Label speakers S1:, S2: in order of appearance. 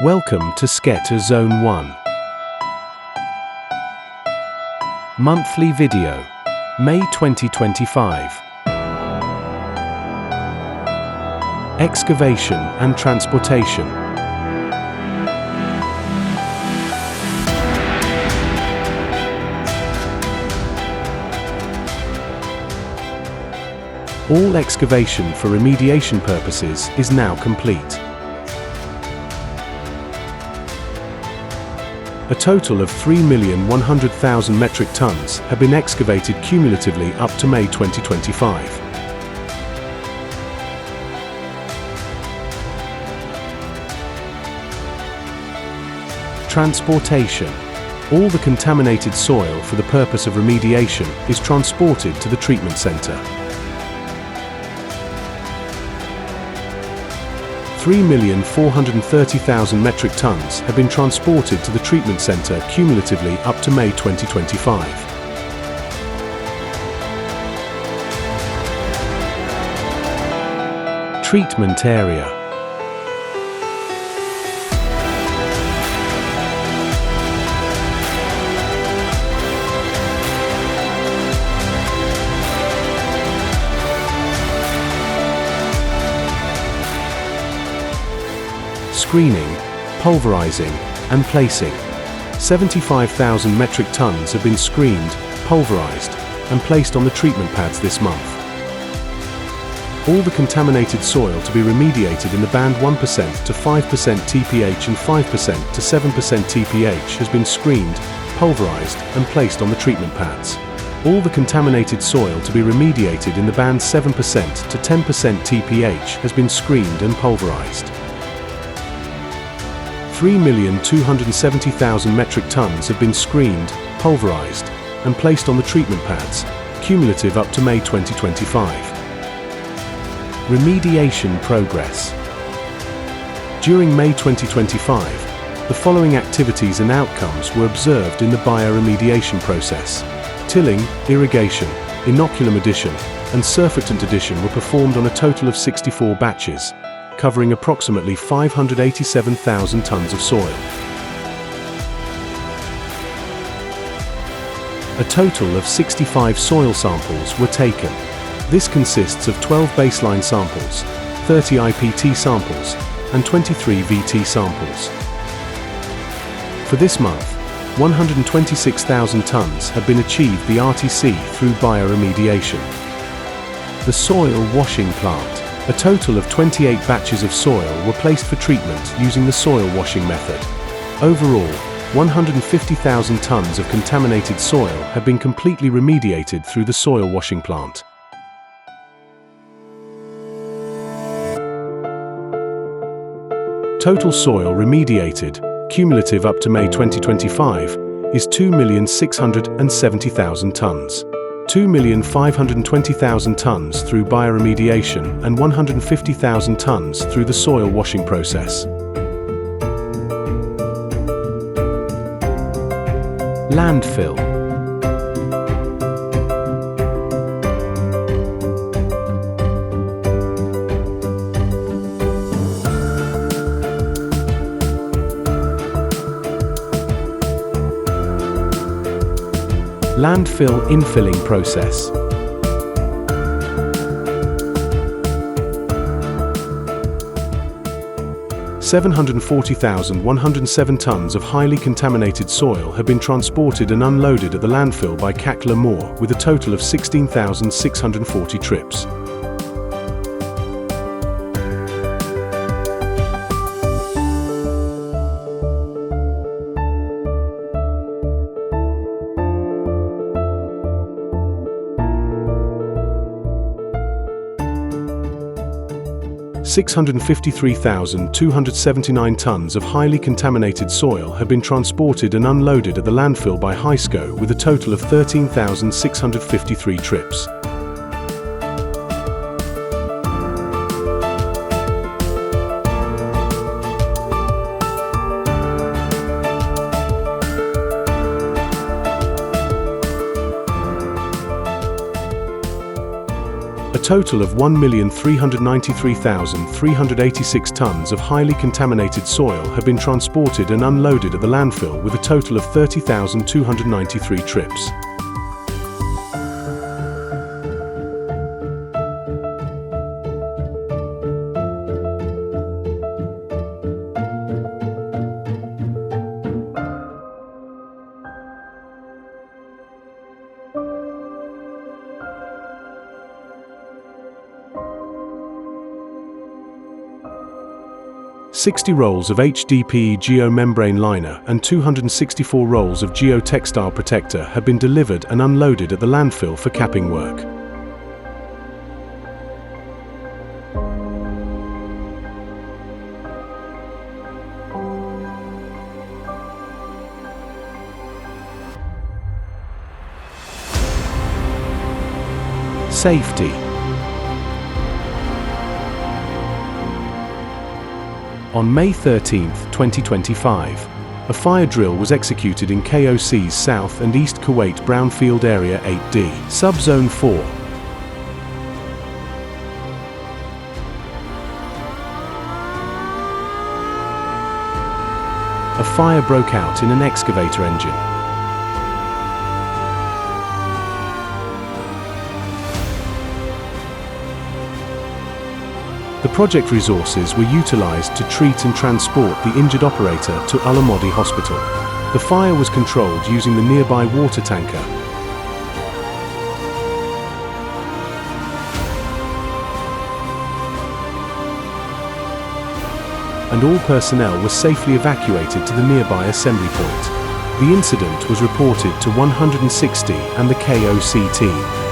S1: Welcome to SCETA Zone 1. Monthly video, May 2025. Excavation and transportation. All excavation for remediation purposes is now complete. A total of 3,100,000 metric tons have been excavated cumulatively up to May 2025. Transportation. All the contaminated soil for the purpose of remediation is transported to the treatment center. 3,430,000 metric tons have been transported to the treatment center cumulatively up to May 2025. Treatment area. Screening, pulverizing, and placing. 75,000 metric tons have been screened, pulverized, and placed on the treatment pads this month. All the contaminated soil to be remediated in the band 1% to 5% TPH and 5% to 7% TPH has been screened, pulverized, and placed on the treatment pads. All the contaminated soil to be remediated in the band 7% to 10% TPH has been screened and pulverized. 3,270,000 metric tons have been screened, pulverized, and placed on the treatment pads, cumulative up to May 2025. Remediation progress. During May 2025, the following activities and outcomes were observed in the bioremediation process. Tilling, irrigation, inoculum addition, and surfactant addition were performed on a total of 64 batches, covering approximately 587,000 tons of soil. A total of 65 soil samples were taken. This consists of 12 baseline samples, 30 IPT samples, and 23 VT samples. For this month, 126,000 tons have been achieved the RTC through bioremediation. The soil washing plant. A total of 28 batches of soil were placed for treatment using the soil washing method. Overall, 150,000 tons of contaminated soil have been completely remediated through the soil washing plant. Total soil remediated, cumulative up to May 2025, is 2,670,000 tons. 2,520,000 tons through bioremediation and 150,000 tons through the soil washing process. Landfill. Landfill infilling process. $740,107 tons of highly contaminated soil have been transported and unloaded at the landfill by CAC Lamor with a total of 16,640 trips. $653,279 tons of highly contaminated soil have been transported and unloaded at the landfill by HISCO with a total of 13,653 trips. total of 1,393,386 tons of highly contaminated soil have been transported and unloaded at the landfill with a total of 30,293 trips. "60 rolls of HDPE geomembrane liner and 264 rolls of geotextile protector have been delivered and unloaded at the landfill for capping work. Safety. On May 13, 2025, a fire drill was executed in KOC's South and East Kuwait Brownfield Area 8D, Subzone 4. A fire broke out in an excavator engine. The project resources were utilized to treat and transport the injured operator to Lamor Hospital. The fire was controlled using the nearby water tanker. And all personnel were safely evacuated to the nearby assembly point. The incident was reported to 160 and the KOC team.